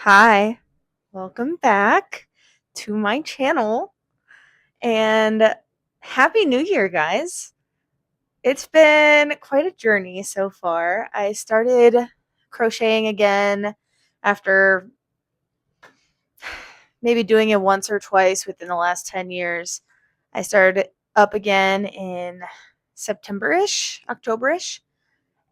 Hi, welcome back to my channel and Happy New Year, guys. It's been quite a journey so far. I started crocheting again after maybe doing it once or twice within the last 10 years. I started up again in September-ish, October-ish,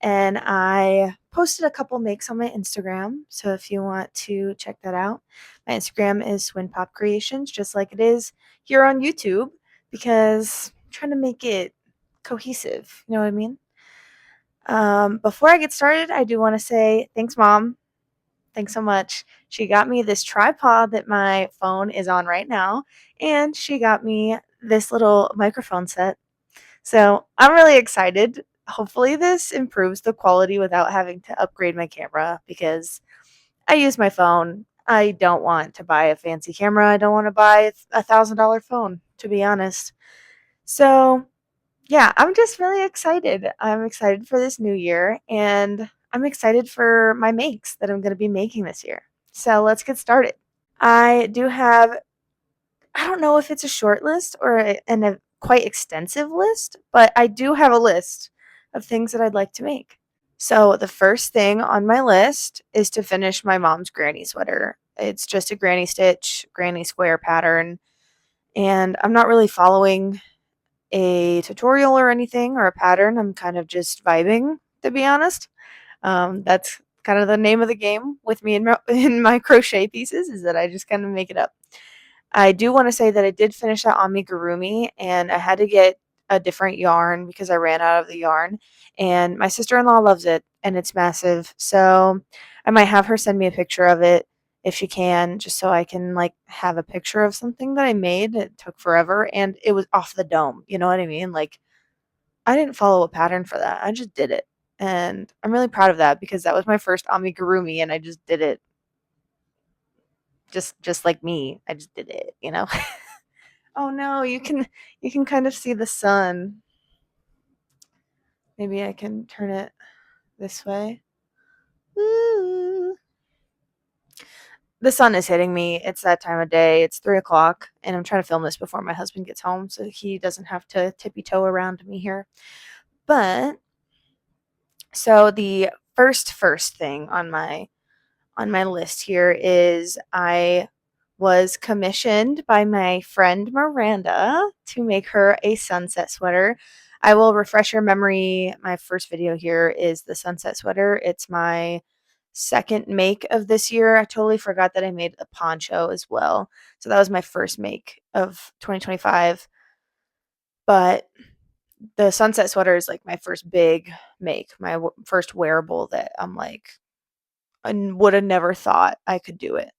and I posted a couple makes on my Instagram. So if you want to check that out, my Instagram is Swin Pop Creations, just like it is here on YouTube, because I'm trying to make it cohesive. You know what I mean? Before I get started, I do want to say thanks, Mom. Thanks so much. She got me this tripod that my phone is on right now, and she got me this little microphone set. So I'm really excited. Hopefully, this improves the quality without having to upgrade my camera because I use my phone. I don't want to buy a fancy camera. I don't want to buy $1,000 phone, to be honest. So, yeah, I'm just really excited. I'm excited for this new year and I'm excited for my makes that I'm going to be making this year. So, let's get started. I do have I don't know if it's a short list or a quite extensive list, but I do have a list of things that I'd like to make. So the first thing on my list is to finish my mom's granny sweater. It's just a granny stitch, granny square pattern, and I'm not really following a tutorial or anything or a pattern. I'm kind of just vibing, to be honest. That's kind of the name of the game with me in my crochet pieces is that I just kind of make it up. I do want to say that I did finish that amigurumi and I had to get a different yarn because I ran out of the yarn. And my sister-in-law loves it and it's massive. So I might have her send me a picture of it if she can, just so I can like have a picture of something that I made. It took forever and it was off the dome. You know what I mean? Like I didn't follow a pattern for that. I just did it. And I'm really proud of that because that was my first amigurumi and I just did it just like me. I just did it, you know? Oh no, you can kind of see the sun. Maybe I can turn it this way. Woo. The sun is hitting me. It's that time of day. It's 3 o'clock, and I'm trying to film this before my husband gets home so he doesn't have to tippy toe around me here. But so the first thing on my list here is I was commissioned by my friend Miranda to make her a sunset sweater. I will refresh your memory. My first video here is the sunset sweater. It's my second make of this year. I totally forgot that I made a poncho as well. So that was my first make of 2025. But the sunset sweater is like my first big make, my first wearable that I'm like, I would have never thought I could do it.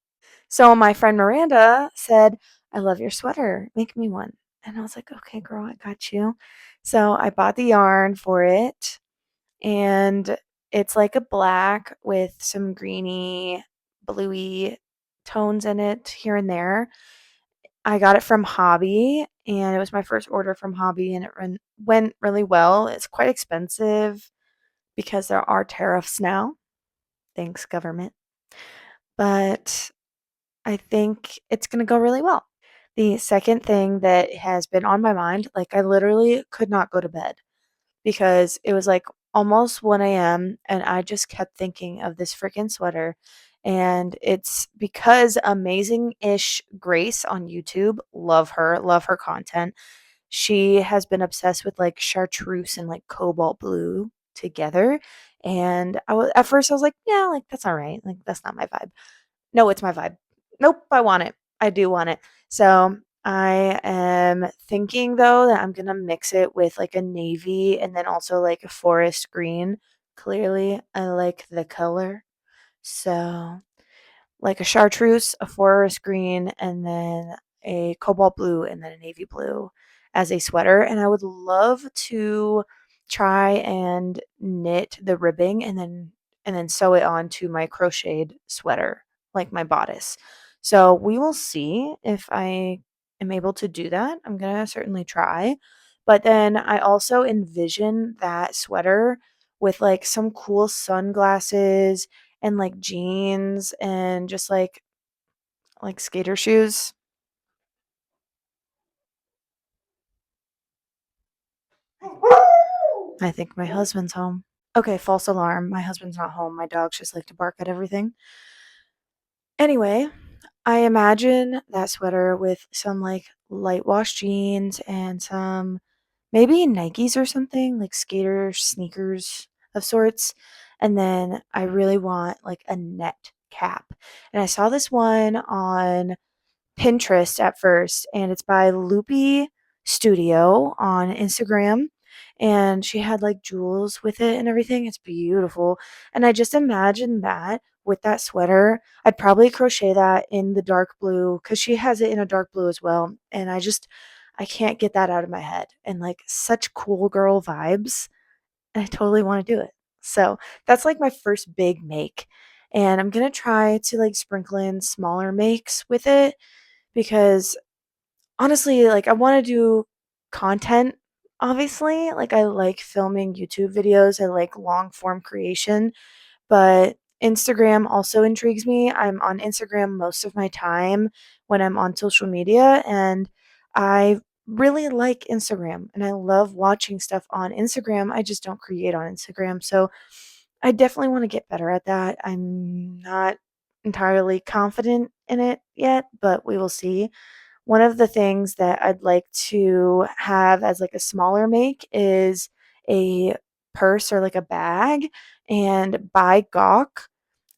So my friend Miranda said, I love your sweater. Make me one. And I was like, okay, girl, I got you. So I bought the yarn for it. And it's like a black with some greeny, bluey tones in it here and there. I got it from Hobby, and it was my first order from Hobby, and it went really well. It's quite expensive because there are tariffs now. Thanks, government. But I think it's going to go really well. The second thing that has been on my mind, like I literally could not go to bed because it was like almost 1 a.m. and I just kept thinking of this freaking sweater. And it's because AmazingishGrace on YouTube, love her content. She has been obsessed with like chartreuse and like cobalt blue together. And at first I was like, yeah, like that's all right. Like that's not my vibe. No, it's my vibe. Nope, I want it. I do want it. So I am thinking though that I'm gonna mix it with like a navy and then also like a forest green. Clearly, I like the color. So like a chartreuse, a forest green, and then a cobalt blue and then a navy blue as a sweater. And I would love to try and knit the ribbing and then sew it onto my crocheted sweater, like my bodice. So we will see if I am able to do that. I'm gonna certainly try. But then I also envision that sweater with like some cool sunglasses and like jeans and just like skater shoes. I think my husband's home. Okay, false alarm. My husband's not home. My dogs just like to bark at everything. Anyway, I imagine that sweater with some like light wash jeans and some maybe Nikes or something, like skater sneakers of sorts. And then I really want like a net cap. And I saw this one on Pinterest at first, and it's by Loupy Studio on Instagram. And she had like jewels with it and everything. It's beautiful. And I just imagine that with that sweater, I'd probably crochet that in the dark blue because she has it in a dark blue as well. And I can't get that out of my head. And like such cool girl vibes. And I totally want to do it. So that's like my first big make. And I'm going to try to like sprinkle in smaller makes with it because honestly, like I want to do content. Obviously, like I like filming YouTube videos, I like long form creation, but Instagram also intrigues me. I'm on Instagram most of my time when I'm on social media, and I really like Instagram and I love watching stuff on Instagram. I just don't create on Instagram. So I definitely want to get better at that. I'm not entirely confident in it yet, but we will see. One of the things that I'd like to have as like a smaller make is a purse or like a bag. And ByGalk,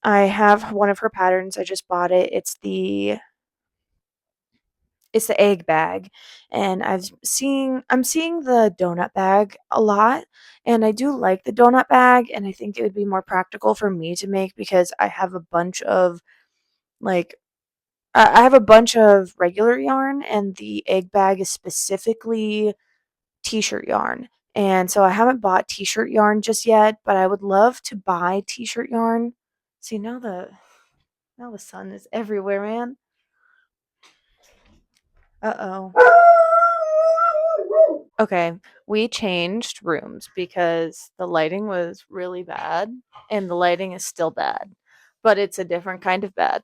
I have one of her patterns. I just bought it. It's the egg bag, and I'm seeing the donut bag a lot, and I do like the donut bag, and I think it would be more practical for me to make because I have a bunch of like I have a bunch of regular yarn, and the egg bag is specifically t-shirt yarn. And so I haven't bought t-shirt yarn just yet, but I would love to buy t-shirt yarn. See, now the sun is everywhere, man. Uh-oh. Okay, we changed rooms because the lighting was really bad and the lighting is still bad, but it's a different kind of bad.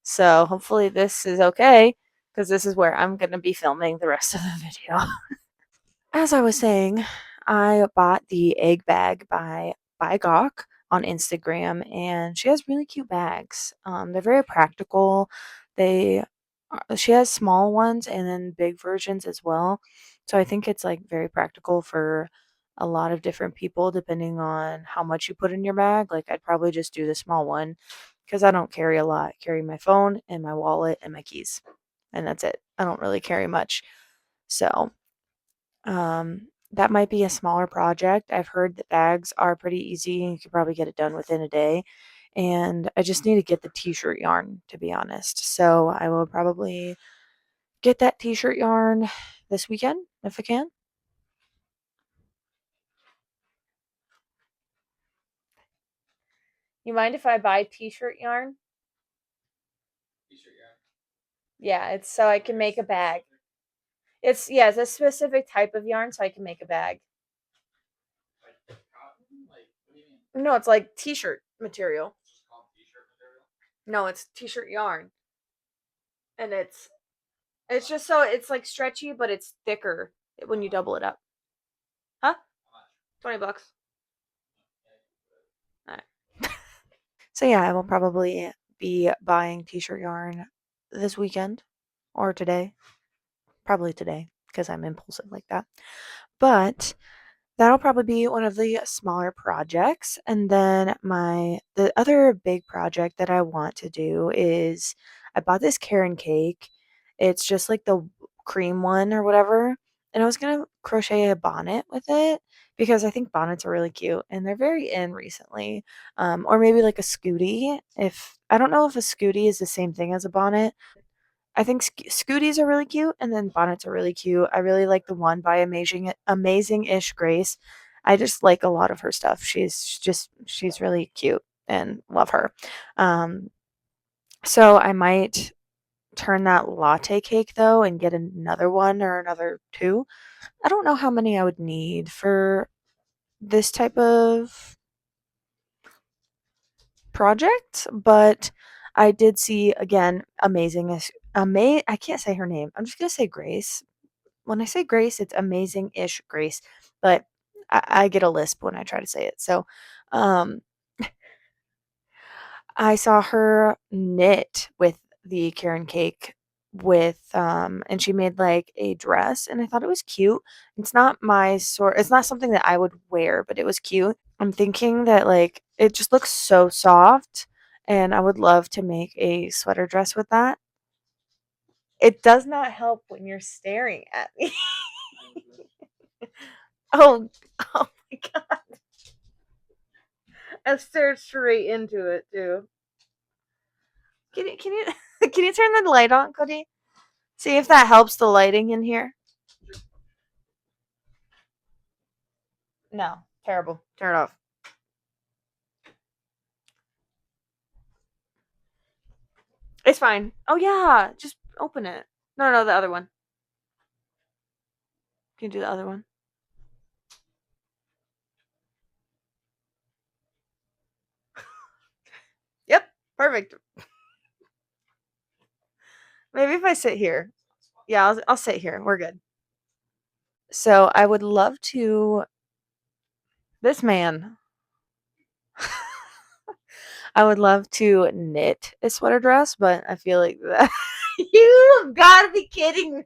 So hopefully this is okay because this is where I'm going to be filming the rest of the video. As I was saying, I bought the egg bag by ByGalk on Instagram, and she has really cute bags. They're very practical. She has small ones and then big versions as well. So I think it's like very practical for a lot of different people depending on how much you put in your bag. Like I'd probably just do the small one because I don't carry a lot. I carry my phone and my wallet and my keys, and that's it. I don't really carry much. So that might be a smaller project. I've heard that bags are pretty easy. You could probably get it done within a day. And I just need to get the t-shirt yarn, to be honest. So I will probably get that t-shirt yarn this weekend if I can. You mind if I buy t-shirt yarn? Yeah, it's so I can make a bag. It's a specific type of yarn so I can make a bag. No, it's like t-shirt material. No, it's t-shirt yarn. And it's just so it's like stretchy, but it's thicker when you double it up. Huh? $20. All right. So yeah, I will probably be buying t-shirt yarn this weekend or today. Probably today because I'm impulsive like that. But that'll probably be one of the smaller projects. And then the other big project that I want to do is I bought this Karen cake. It's just like the cream one or whatever. And I was gonna crochet a bonnet with it because I think bonnets are really cute and they're very in recently. Or maybe like a scooty. If I don't know if a scooty is the same thing as a bonnet. I think scooties are really cute, and then bonnets are really cute. I really like the one by AmazingishGrace. I just like a lot of her stuff. She's really cute and love her. Um, so I might turn that latte cake though and get another one or another two. I don't know how many I would need for this type of project, but I did see again I can't say her name. I'm just gonna say Grace. When I say Grace, it's AmazingishGrace, but I get a lisp when I try to say it. So, um, I saw her knit with the Karen cake and she made like a dress and I thought it was cute. It's not my sort, it's not something that I would wear, but it was cute. I'm thinking that like it just looks so soft and I would love to make a sweater dress with that. It does not help when you're staring at me. Oh, oh my god. I stared straight into it too. Can you can you turn the light on, Cody? See if that helps the lighting in here. No, terrible. Turn it off. It's fine. Oh yeah, just open it. No, no, the other one. Can you do the other one? Yep, perfect. Maybe if I sit here. Yeah, I'll sit here. We're good. So I would love to. This man. I would love to knit a sweater dress, but I feel like that. You've got to be kidding me.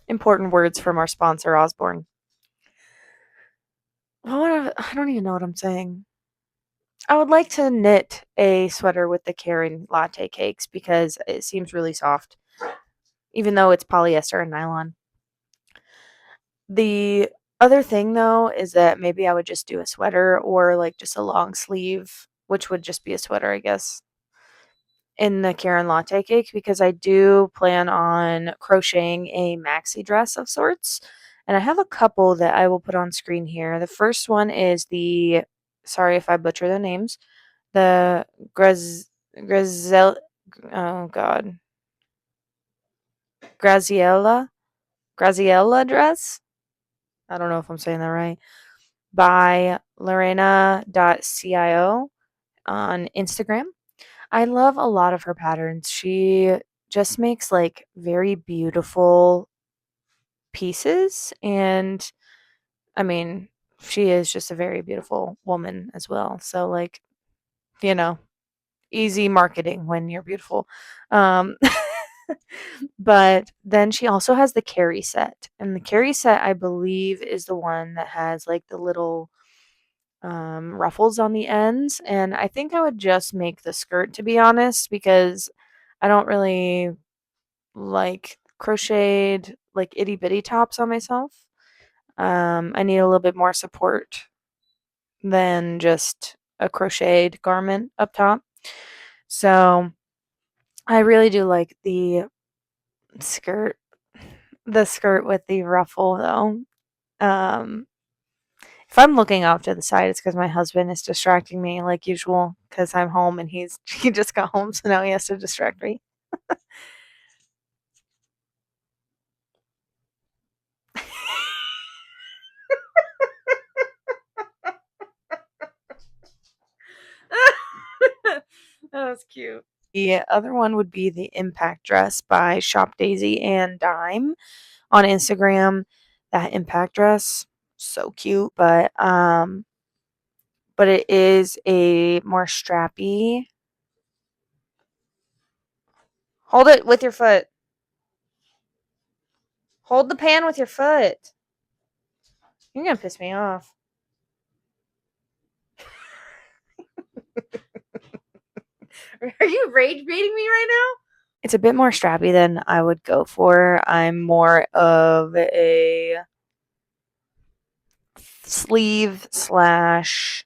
Important words from our sponsor, Osborne. I don't even know what I'm saying. I would like to knit a sweater with the Karen latte cakes because it seems really soft, even though it's polyester and nylon. The other thing though is that maybe I would just do a sweater or like just a long sleeve, which would just be a sweater, I guess, in the Karen latte cake because I do plan on crocheting a maxi dress of sorts. And I have a couple that I will put on screen here. The first one is sorry if I butcher the names, the Graziella, oh god, Graziella dress. I don't know if I'm saying that right. By Lorenaa.cio on Instagram. I love a lot of her patterns. She just makes like very beautiful pieces. And I mean, she is just a very beautiful woman as well. So, like, you know, easy marketing when you're beautiful. Um, but then she also has the Carrie set. And the Carrie set, I believe, is the one that has like the little ruffles on the ends. And I think I would just make the skirt, to be honest, because I don't really like crocheted like itty bitty tops on myself. I need a little bit more support than just a crocheted garment up top. So I really do like skirt, the skirt with the ruffle though. Um, if I'm looking off to the side, it's because my husband is distracting me like usual because I'm home and he just got home, so now he has to distract me. That was cute. The other one would be the Impact Dress by ShopDaisyAndDime on Instagram. That Impact Dress, so cute, but it is a more strappy. Hold it with your foot. Hold the pan with your foot. You're gonna piss me off. Are you rage baiting me right now? It's a bit more strappy than I would go for. I'm more of a sleeve slash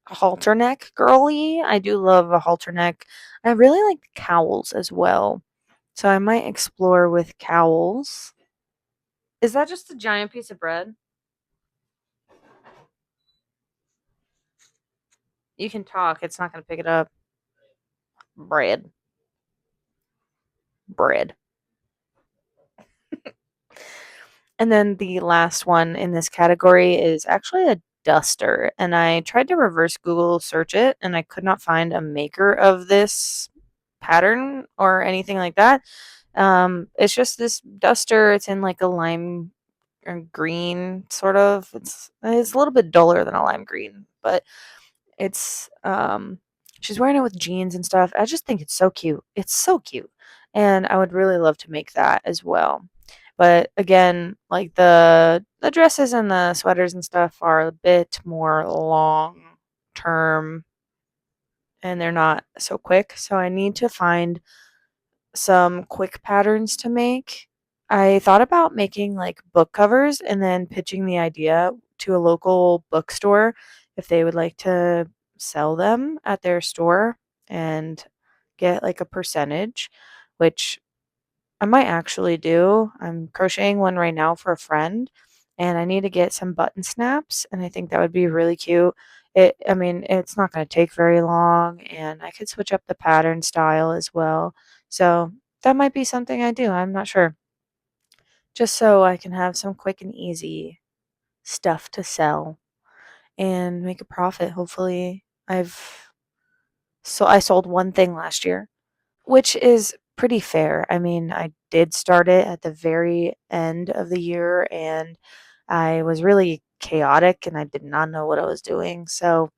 halter neck girly. I do love a halter neck. I really like cowls as well. So I might explore with cowls. Is that just a giant piece of bread? You can talk. It's not going to pick it up. Bread. Bread. And then the last one in this category is actually a duster. And I tried to reverse Google search it and I could not find a maker of this pattern or anything like that. It's just this duster. It's in like a lime green sort of. It's a little bit duller than a lime green, but it's she's wearing it with jeans and stuff. I just think it's so cute. It's so cute. And I would really love to make that as well. But again, like the dresses and the sweaters and stuff are a bit more long term and they're not so quick. So I need to find some quick patterns to make. I thought about making like book covers and then pitching the idea to a local bookstore if they would like to sell them at their store and get like a percentage, which I might actually do. I'm crocheting one right now for a friend and I need to get some button snaps and I think that would be really cute. I mean, it's not going to take very long and I could switch up the pattern style as well. So, that might be something I do. I'm not sure. Just so I can have some quick and easy stuff to sell and make a profit hopefully. I sold one thing last year, which is pretty fair. I mean, I did start it at the very end of the year and I was really chaotic and I did not know what I was doing. So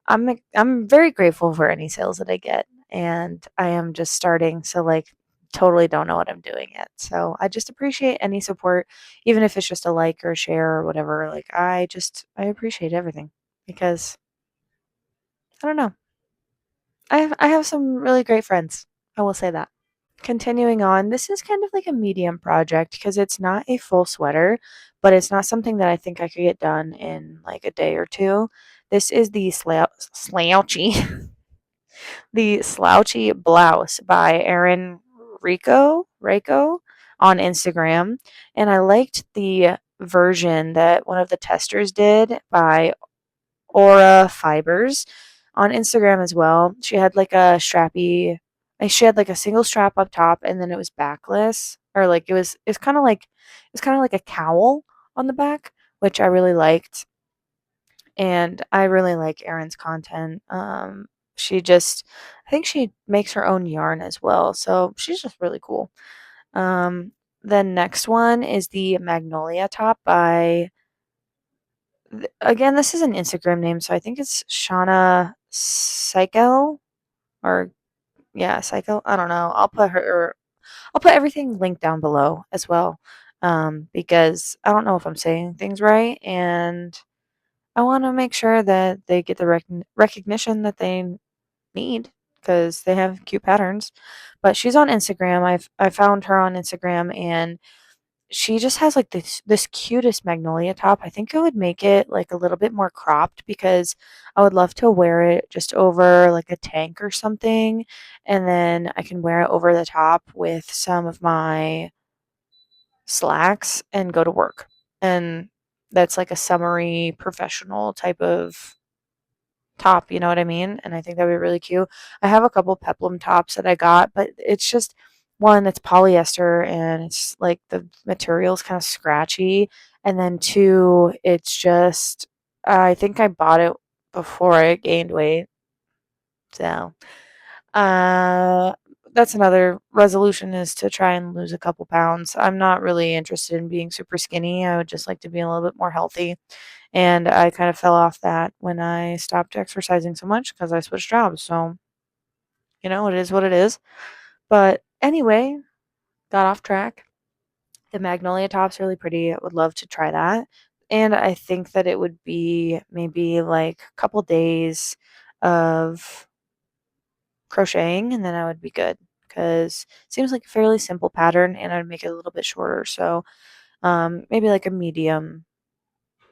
I'm very grateful for any sales that I get and I am just starting, so like totally don't know what I'm doing yet. So I just appreciate any support, even if it's just a like or a share or whatever. Like I appreciate everything because I don't know. I have some really great friends. I will say that. Continuing on, this is kind of like a medium project because it's not a full sweater, but it's not something that I think I could get done in like a day or two. This is the Slouchy, the Slouchy Blouse by Erin Rico on Instagram, and I liked the version that one of the testers did by Aura Fibers on Instagram as well. She had like a strappy, she had like a single strap up top, and then it was backless, or like it was kind of like a cowl on the back, which I really liked, and I really like Erin's content. I think she makes her own yarn as well, so she's just really cool. Um, the next one is the Magnolia top by again, this is an Instagram name, so I think it's SeanaCykell or yeah, Cycle. I don't know. I'll put everything linked down below as well. Because I don't know if I'm saying things right and I want to make sure that they get the recognition that they need because they have cute patterns. But she's on Instagram. I found her on Instagram and she just has like this cutest magnolia top. I think I would make it like a little bit more cropped because I would love to wear it just over like a tank or something, and then I can wear it over the top with some of my slacks and go to work. And that's like a summery professional type of top, you know what I mean? And I think that'd be really cute. I have a couple peplum tops that I got, but it's just one, it's polyester and it's like the material's kind of scratchy. And then two, it's just I think I bought it before I gained weight. So uh that's another resolution is to try and lose a couple pounds. I'm not really interested in being super skinny. I would just like to be a little bit more healthy. And I kind of fell off that when I stopped exercising so much because I switched jobs. So, it is what it is. But anyway, got off track. The Magnolia top's really pretty. I would love to try that. And I think that it would be maybe like a couple days of crocheting and then I would be good because it seems like a fairly simple pattern and I'd make it a little bit shorter. So, maybe like a medium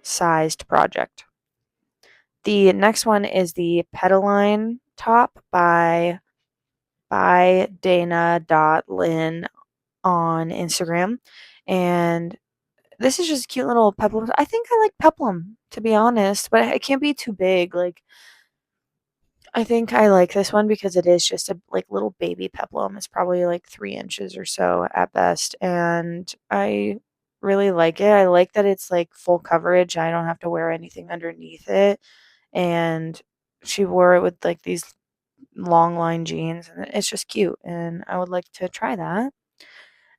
sized project. The next one is the Petaline Top by.Dayna.Lynn on Instagram. And this is just a cute little peplum. I think I like peplum, to be honest, but it can't be too big. Like, I think I like this one because it is just a like little baby peplum. It's probably like 3 inches or so at best. And I really like it. I like that it's like full coverage. I don't have to wear anything underneath it. And she wore it with like these long line jeans, and it's just cute. And I would like to try that.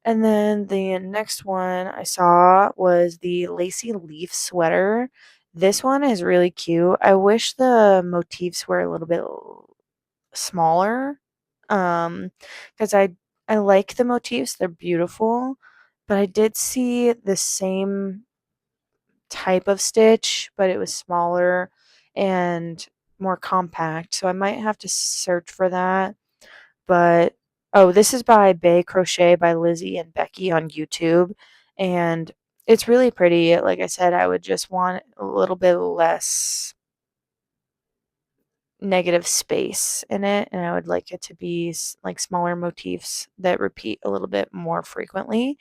And then the next one I saw was the Lacy leaf sweater. This one is really cute. I wish the motifs were a little bit smaller. Because I like the motifs, they're beautiful, but I did see the same type of stitch, but it was smaller and more compact. So I might have to search for that. But oh, this is by BaeCrochett by Lizzy and Becky on YouTube. And it's really pretty. Like I said, I would just want a little bit less negative space in it, and I would like it to be like smaller motifs that repeat a little bit more frequently.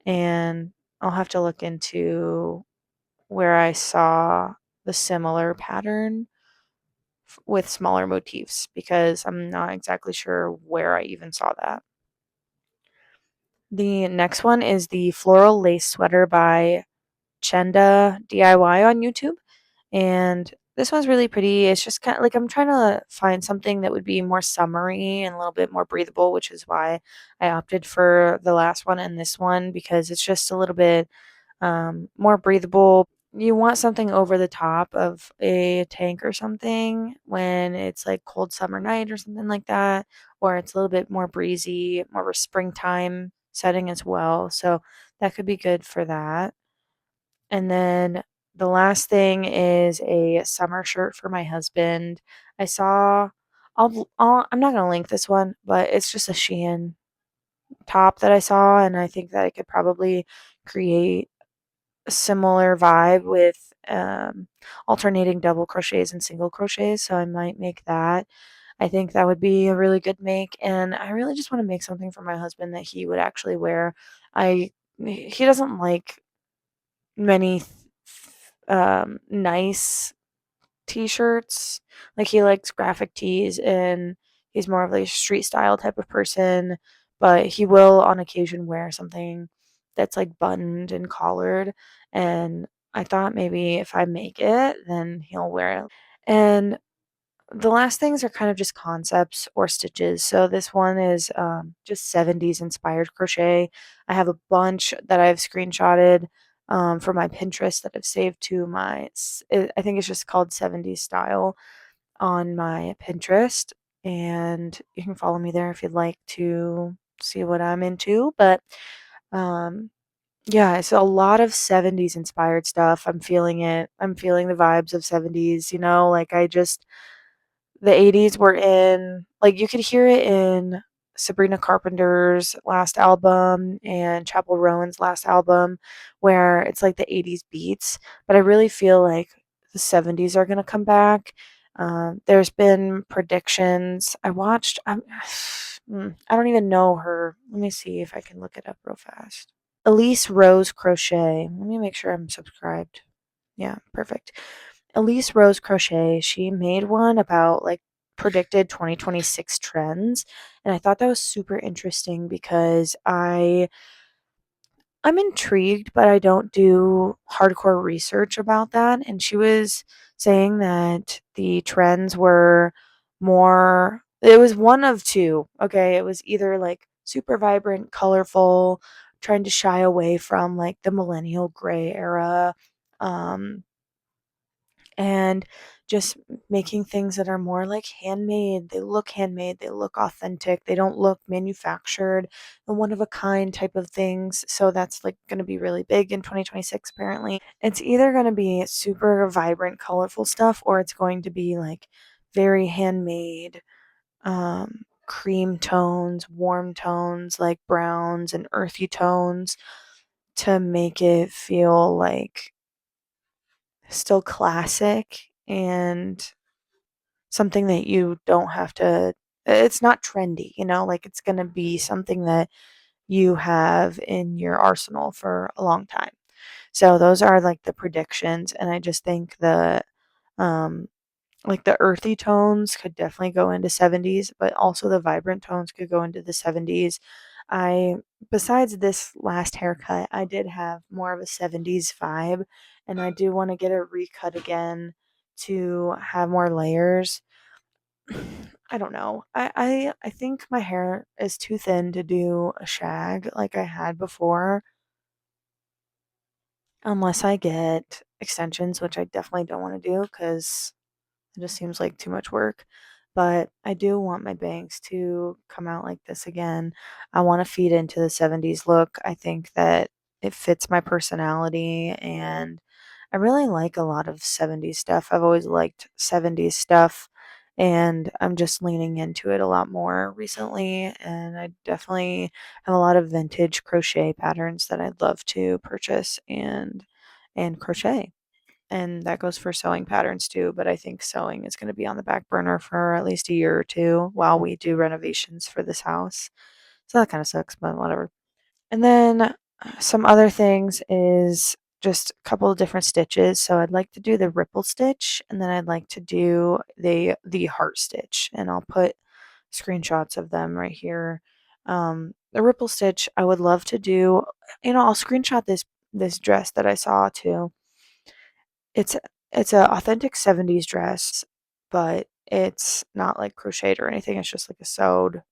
And I'll have to look into where I saw the similar pattern with smaller motifs because I'm not exactly sure where I even saw that. The next one is the floral lace sweater by Chenda DIY on YouTube. And this one's really pretty. It's just kind of like I'm trying to find something that would be more summery and a little bit more breathable, which is why I opted for the last one and this one because it's just a little bit more breathable. You want something over the top of a tank or something when it's like cold summer night or something like that, or it's a little bit more breezy, more of a springtime setting as well. So that could be good for that. And then the last thing is a summer shirt for my husband. I saw, I'm not going to link this one, but it's just a Shein top that I saw. And I think that I could probably create a similar vibe with alternating double crochets and single crochets. So I might make that. I think that would be a really good make. And I really just want to make something for my husband that he would actually wear. He doesn't like many nice t-shirts. Like he likes graphic tees and he's more of like a street style type of person, but he will on occasion wear something that's like buttoned and collared. And I thought maybe if I make it, then he'll wear it. And the last things are kind of just concepts or stitches. So this one is just 70s inspired crochet. I have a bunch that I've screenshotted for my Pinterest that I've saved to my, I think it's just called 70s style on my Pinterest. And you can follow me there if you'd like to see what I'm into. But um, yeah, it's a lot of 70s inspired stuff. I'm feeling it. I'm feeling the vibes of 70s, like the 80s were in, like, you could hear it in Sabrina Carpenter's last album and Chapel Rowan's last album, where it's like the 80s beats. But I really feel like the 70s are going to come back. There's been predictions. I don't even know her. Let me see if I can look it up real fast. Elise Rose Crochet. Let me make sure I'm subscribed. Yeah, perfect. Elise Rose Crochet, she made one about like predicted 2026 trends. And I thought that was super interesting because I'm intrigued, but I don't do hardcore research about that. And she was saying that the trends were it was one of two. Okay. It was either like super vibrant, colorful, trying to shy away from like the millennial gray era. Um, and just making things that are more like handmade. They look authentic, they don't look manufactured, and one of a kind type of things. So that's like going to be really big in 2026 apparently. It's either going to be super vibrant, colorful stuff, or it's going to be like very handmade, cream tones, warm tones, like browns and earthy tones to make it feel like still classic and something that you don't have to, it's not trendy, like it's going to be something that you have in your arsenal for a long time. So those are like the predictions, and I just think um like the earthy tones could definitely go into 70s, but also the vibrant tones could go into the 70s. I besides this last haircut, I did have more of a 70s vibe, and I do want to get it recut again to have more layers. I don't know. I think my hair is too thin to do a shag like I had before, unless I get extensions, which I definitely don't want to do because it just seems like too much work. But I do want my bangs to come out like this again. I want to feed into the 70s look. I think that it fits my personality, and I really like a lot of 70s stuff. I've always liked 70s stuff, and I'm just leaning into it a lot more recently. And I definitely have a lot of vintage crochet patterns that I'd love to purchase and crochet. And that goes for sewing patterns too, but I think sewing is going to be on the back burner for at least a year or two while we do renovations for this house. So that kind of sucks, but whatever. And then some other things is just a couple of different stitches. So I'd like to do the ripple stitch, and then I'd like to do the heart stitch, and I'll put screenshots of them right here. The ripple stitch I would love to do. I'll screenshot this dress that I saw too. It's it's a authentic 70s dress, but it's not like crocheted or anything. It's just like a sewed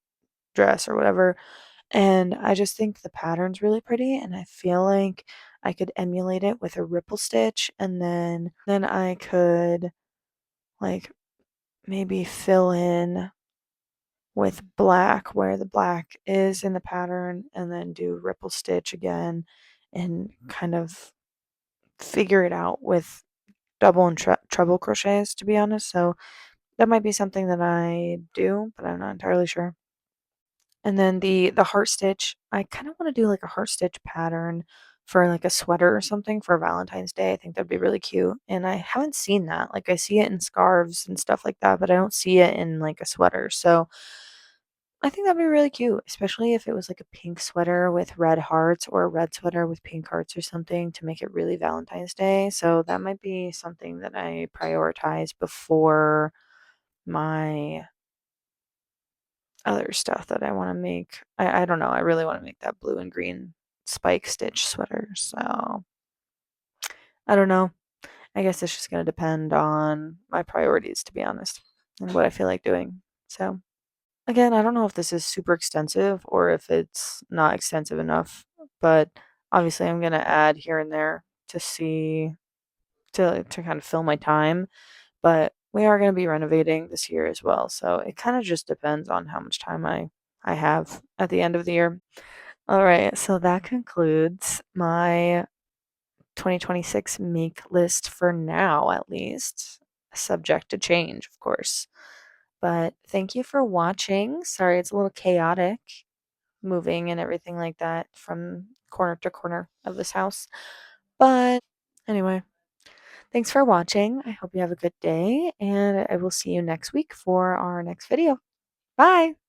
dress or whatever. And I just think the pattern's really pretty, and I feel like I could emulate it with a ripple stitch, and then I could like maybe fill in with black where the black is in the pattern, and then do ripple stitch again and kind of figure it out with double and treble crochets, to be honest. So that might be something that I do, but I'm not entirely sure. And then the heart stitch, I kind of want to do like a heart stitch pattern for like a sweater or something for Valentine's Day. I think that'd be really cute. And I haven't seen that. Like I see it in scarves and stuff like that, but I don't see it in like a sweater. So I think that'd be really cute, especially if it was like a pink sweater with red hearts or a red sweater with pink hearts or something to make it really Valentine's Day. So that might be something that I prioritize before my other stuff that I want to make. I don't know. I really want to make that blue and green spike stitch sweater. So I don't know. I guess it's just going to depend on my priorities, to be honest, and what I feel like doing. So again, I don't know if this is super extensive or if it's not extensive enough, but obviously I'm going to add here and there to see to kind of fill my time. But we are going to be renovating this year as well, so it kind of just depends on how much time I have at the end of the year. All right, so that concludes my 2026 make list for now, at least, subject to change, of course. But thank you for watching. Sorry, it's a little chaotic moving and everything like that from corner to corner of this house. But anyway, thanks for watching. I hope you have a good day, and I will see you next week for our next video. Bye!